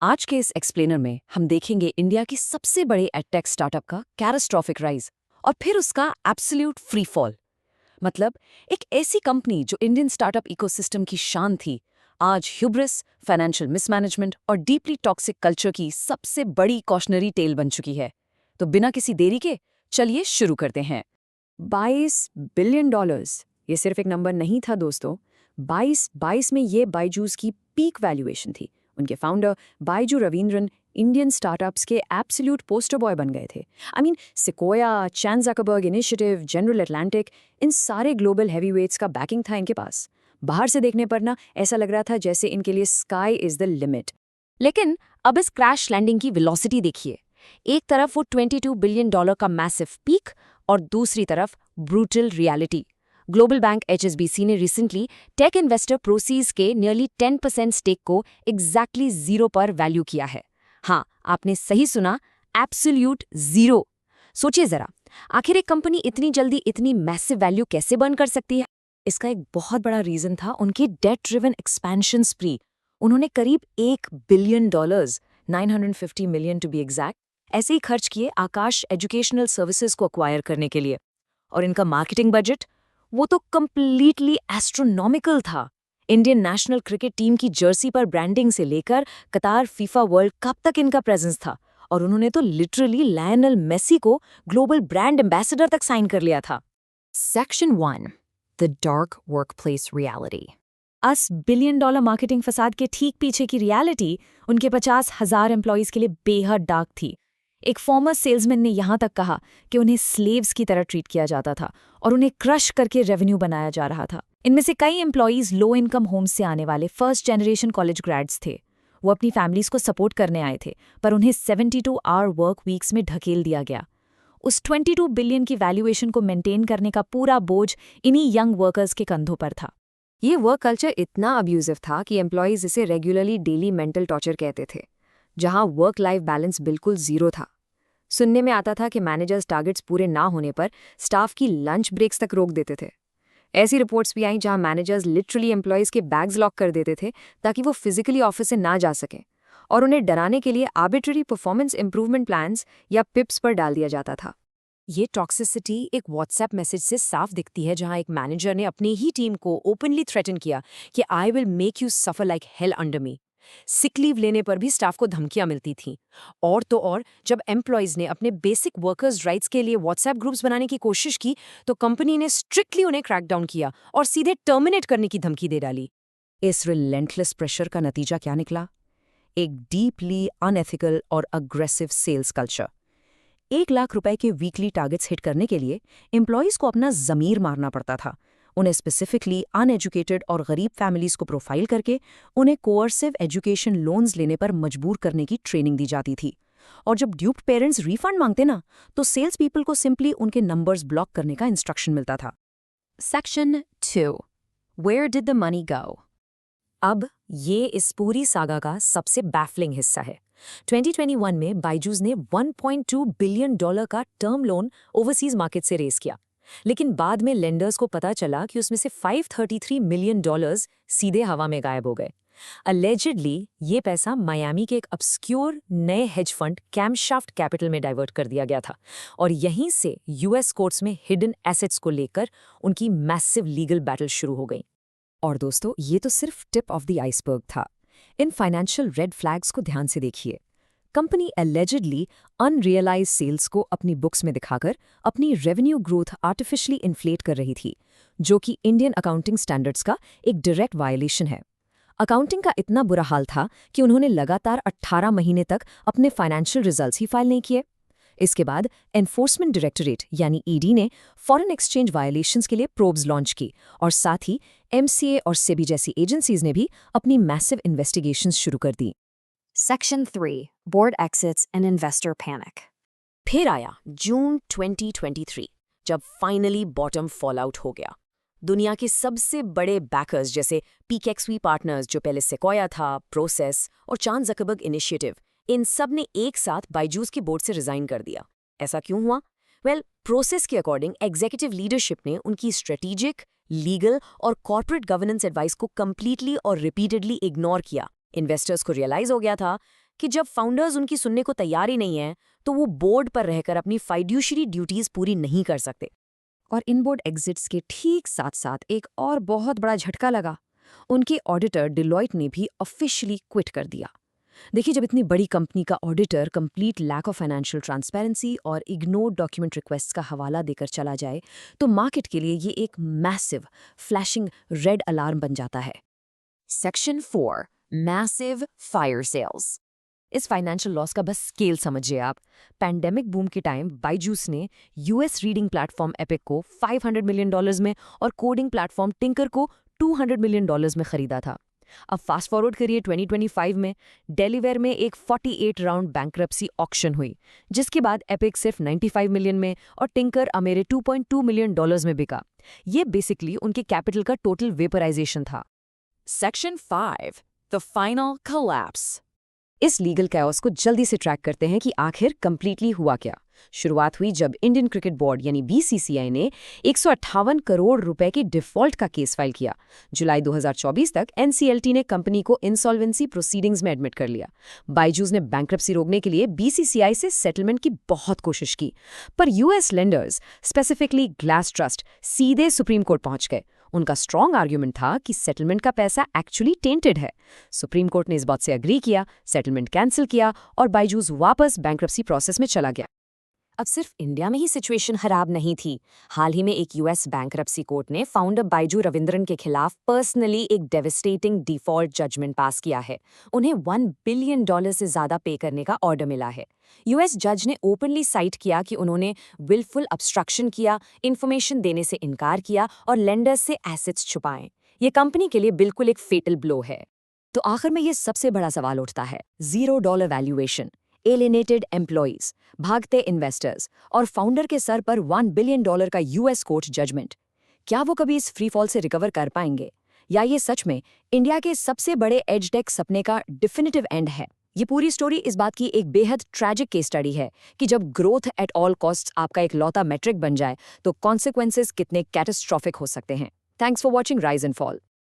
आज के इस एक्सप्लेनर में हम देखेंगे इंडिया की सबसे बड़े एडटेक स्टार्टअप का कैटास्ट्रॉफिक राइज और फिर उसका एब्सोल्यूट फ्री फॉल। मतलब एक ऐसी कंपनी जो इंडियन स्टार्टअप इकोसिस्टम की शान थी, आज ह्यूब्रिस, फाइनेंशियल मिसमैनेजमेंट और डीपली टॉक्सिक कल्चर की सबसे बड़ी कॉशनरी टेल बन चुकी है। तो बिना किसी देरी के चलिए शुरू करते हैं। 22 बिलियन डॉलर्स, ये सिर्फ एक नंबर नहीं था दोस्तों। 22 में ये बायजूस की पीक वैल्यूएशन थी। उनके founder Byju Raveendran Indian startups के एब्सोल्यूट पोस्टर बॉय बन गए थे। Sequoia, Chan Zuckerberg Initiative, General Atlantic, इन सारे ग्लोबल हैवीवेट्स का बैकिंग था इनके पास। बाहर से देखने पर ना ऐसा लग रहा था जैसे इनके लिए स्काई इज द लिमिट। लेकिन अब इस क्रैश लैंडिंग की वेलोसिटी देखिए। एक तरफ वो $22 बिलियन का मैसिव पीक और दूसरी तरफ brutal reality. Global bank HSBC ने रिसेंटली टेक इन्वेस्टर प्रोसीज के नियरली 10% स्टेक को एग्जैक्टली 0 पर वैल्यू किया है। हाँ, आपने सही सुना, एब्सोल्यूट 0। सोचिए जरा, आखिर एक कंपनी इतनी जल्दी इतनी मैसिव वैल्यू कैसे बर्न कर सकती है? इसका एक बहुत बड़ा रीजन था उनकी डेट ड्रिवन एक्सपेंशन स्प्री। उन्होंने करीब $1 billion, 950 million to be exact, ऐसे ही खर्च किए आकाश एजुकेशनल सर्विसेज को अक्वायर करने के लिए। और इनका मार्केटिंग बजट, वो तो कंप्लीटली एस्ट्रोनॉमिकल था। इंडियन नेशनल क्रिकेट टीम की जर्सी पर ब्रांडिंग से लेकर कतार फीफा वर्ल्ड कप तक इनका प्रेजेंस था। और उन्होंने तो लिटरली लायनल मेसी को ग्लोबल ब्रांड एम्बेसडर तक साइन कर लिया था। Section 1, the dark workplace reality. $1 billion marketing फसाद के ठीक पीछे की रियलिटी उनके 50,000 एम्प्लॉयज के लिए बेहद डार्क थी। एक फॉर्मर सेल्समैन ने यहां तक कहा कि उन्हें स्लेव्स की तरह ट्रीट किया जाता था और उन्हें क्रश करके रेवेन्यू बनाया जा रहा था। इनमें से कई एम्प्लॉयज लो इनकम होम्स से आने वाले फर्स्ट जनरेशन कॉलेज ग्रेड्स थे। वो अपनी फैमिलीज को सपोर्ट करने आए थे, पर उन्हें 72 आवर वर्क वीक्स में ढकेल दिया गया। उस 22 बिलियन की वैल्यूएशन को मेंटेन करने का पूरा बोझ इन्हीं यंग वर्कर्स के कंधों पर था। ये वर्क कल्चर इतना अब्यूजिव था कि एम्प्लॉयज इसे रेगुलरली डेली मेंटल टॉर्चर कहते थे, जहां वर्क लाइफ बैलेंस बिल्कुल जीरो था। सुनने में आता था कि मैनेजर्स टारगेट्स पूरे ना होने पर स्टाफ की लंच ब्रेक्स तक रोक देते थे। ऐसी रिपोर्ट्स भी आईं जहां मैनेजर्स लिटरली एम्प्लॉयज के बैग्स लॉक कर देते थे ताकि वो फिजिकली ऑफिस से ना जा सकें, और उन्हें डराने के लिए आर्बिट्ररी परफॉर्मेंस इंप्रूवमेंट प्लान्स या पिप्स पर डाल दिया जाता था। ये टॉक्सिसिटी एक व्हाट्सएप मैसेज से साफ दिखती है, जहां एक मैनेजर ने अपनी ही टीम को ओपनली थ्रेटन किया कि I will make you suffer like hell under me. Sick leave लेने पर भी स्टाफ को धमकियां मिलती थीं। और तो और, जब एम्प्लॉयज ने अपने बेसिक वर्कर्स राइट्स के लिए व्हाट्सएप ग्रुप्स बनाने की कोशिश की तो कंपनी ने स्ट्रिक्टली उन्हें क्रैकडाउन किया और सीधे टर्मिनेट करने की धमकी दे डाली। इस रिलेंटलेस प्रेशर का नतीजा क्या निकला? एक डीपली अनएथिकल और अग्रेसिव सेल्स कल्चर। 1 लाख रुपए के वीकली टारगेट्स हिट करने के लिए एम्प्लॉयज को अपना जमीर मारना पड़ता था। उन्हें स्पेसिफिकली अनएजुकेटेड और गरीब फैमिलीज को प्रोफाइल करके उन्हें कोअर्सिव एजुकेशन लोन्स लेने पर मजबूर करने की ट्रेनिंग दी जाती थी। और जब ड्यूप्ड पेरेंट्स रिफंड मांगते ना, तो सेल्स पीपल को सिंपली उनके नंबर्स ब्लॉक करने का इंस्ट्रक्शन मिलता था। Section 2, where did the money go? अब ये इस पूरी सागा का सबसे बैफलिंग हिस्सा है। 2021 में बायजूस ने $1.2 बिलियन का टर्म लोन ओवरसीज मार्केट से रेज किया, लेकिन बाद में लेंडर्स को पता चला कि उसमें से $533 मिलियन सीधे हवा में गायब हो गए। अलेजिडली ये पैसा मायामी के एक ऑब्स्क्योर नए हेज फंड कैमशाफ्ट कैपिटल में डाइवर्ट कर दिया गया था, और यहीं से यूएस कोर्ट्स में हिडन एसेट्स को लेकर उनकी मैसिव लीगल बैटल शुरू हो गई। और दोस्तों, ये तो सिर्फ टिप ऑफ द आइसबर्ग था। इन फाइनेंशियल रेड फ्लैग्स को ध्यान से देखिए। कंपनी एलिजिडली अनरियलाइज सेल्स को अपनी बुक्स में दिखाकर अपनी रेवेन्यू ग्रोथ आर्टिफिशियली इन्फ्लेट कर रही थी, जो कि इंडियन अकाउंटिंग स्टैंडर्ड्स का एक डायरेक्ट वायलेशन है। अकाउंटिंग का इतना बुरा हाल था कि उन्होंने लगातार 18 महीने तक अपने फाइनेंशियल रिजल्ट्स ही फाइल नहीं किए। इसके बाद एनफोर्समेंट डायरेक्टरेट यानी ईडी ने फॉरेन एक्सचेंज वायलेशंस के लिए प्रोब्स लॉन्च की, और साथ ही एमसीए और सेबी जैसी एजेंसीज ने भी अपनी मैसिव इन्वेस्टिगेशंस शुरू कर दी। Section 3, Board Exits and Investor Panic. फिर आया जून 2023, जब फाइनली बॉटम फॉल आउट हो गया। दुनिया के सबसे बड़े बैकर्स जैसे पीकेक्सवी पार्टनर्स, जो पहले सेक्वाया था, प्रोसेस और चान ज़करबर्ग इनिशिएटिव, इन सब ने एक साथ बायजूस की बोर्ड से रिजाइन कर दिया। ऐसा क्यों हुआ? प्रोसेस के अकॉर्डिंग एग्जीक्यूटिव लीडरशिप ने उनकी स्ट्रेटेजिक, लीगल और कॉर्पोरेट गवर्नेंस एडवाइस को कंप्लीटली और रिपीटेडली इग्नोर किया। इन्वेस्टर्स को रियलाइज हो गया था कि जब फाउंडर्स उनकी सुनने को तैयार ही नहीं है तो वो बोर्ड पर रहकर अपनी फाइड्यूशरी ड्यूटीज पूरी नहीं कर सकते। और इन बोर्ड एग्जिट्स के ठीक साथ साथ एक और बहुत बड़ा झटका लगा। उनके ऑडिटर डिलॉयट ने भी ऑफिशियली क्विट कर दिया। देखिए, जब इतनी बड़ी कंपनी का auditor complete lack of financial transparency और इग्नोर्ड डॉक्यूमेंट रिक्वेस्ट का हवाला देकर चला जाए तो मार्केट के लिए ये एक मैसिव फ्लैशिंग रेड अलार्म बन जाता है। Section 4, massive fire sales. इस फाइनेंशियल लॉस का बस स्केल समझिए आप। पैंडेमिक बूम के टाइम बाइजूस ने यूएस रीडिंग प्लेटफॉर्म एपिक को $500 मिलियन में और कोडिंग प्लेटफॉर्म टिंकर को $200 मिलियन में खरीदा था। अब फास्ट फॉरवर्ड करिए 2025 में डेलीवेयर में एक 48 राउंड बैंक्रप्सी ऑक्शन हुई, जिसके बाद एपिक सिर्फ 95 मिलियन में और टिंकर अमेरे $2.2 मिलियन में बिका। ये बेसिकली उनके कैपिटल का टोटल वेपराइजेशन था। Section 5, the final collapse. इस लीगल कैओस को जल्दी से ट्रैक करते हैं कि आखिर कंप्लीटली हुआ क्या। शुरुआत हुई जब इंडियन क्रिकेट बोर्ड यानी बीसीसीआई ने 158 करोड़ रुपए की डिफॉल्ट का केस फाइल किया। जुलाई 2024 तक एनसीएलटी ने कंपनी को इंसॉल्वेंसी प्रोसीडिंग्स में एडमिट कर लिया। बाइजूस ने बैंक्रप्सी रोकने के लिए बीसीसीआई से सेटलमेंट की बहुत कोशिश की, पर US lenders, specifically glass trust, सीधे सुप्रीम कोर्ट पहुंच गए। उनका स्ट्रॉन्ग आर्ग्यूमेंट था कि सेटलमेंट का पैसा एक्चुअली टेंटेड है। सुप्रीम कोर्ट ने इस बात से अग्री किया, सेटलमेंट कैंसिल किया और बाइजूस वापस बैंक्रप्सी प्रोसेस में चला गया। अब सिर्फ इंडिया में ही सिचुएशन खराब नहीं थी। हाल ही में एक यूएस बैंक्रप्सी कोर्ट ने फाउंडर बाइजू रविंद्रन के खिलाफ पर्सनली एक डेविस्टेटिंग डिफॉल्ट जजमेंट पास किया है। उन्हें $1 बिलियन से ज्यादा पे करने का ऑर्डर मिला है। यूएस जज ने ओपनली साइट किया कि उन्होंने विलफुल ऑब्स्ट्रक्शन किया, इन्फॉर्मेशन देने से इनकार किया और लेंडर्स से एसेट्स छुपाए। ये कंपनी के लिए बिल्कुल एक फेटल ब्लो है। तो आखिर में ये सबसे बड़ा सवाल उठता है, $0 वैल्यूएशन, एलिनेटेड एम्प्लॉइज, भागते इन्वेस्टर्स और फाउंडर के सर पर $1 बिलियन का यूएस कोर्ट जजमेंट। क्या वो कभी इस फ्री फॉल से रिकवर कर पाएंगे, या ये सच में इंडिया के सबसे बड़े एजटेक सपने का डिफिनिटिव एंड है? ये पूरी स्टोरी इस बात की एक बेहद ट्रैजिक केस स्टडी है कि जब ग्रोथ एट ऑल कॉस्ट्स आपका एक लौता मेट्रिक बन जाए तो कॉन्सिक्वेंसेस कितने कैटास्ट्रॉफिक हो सकते हैं। Thanks for watching rise and fall.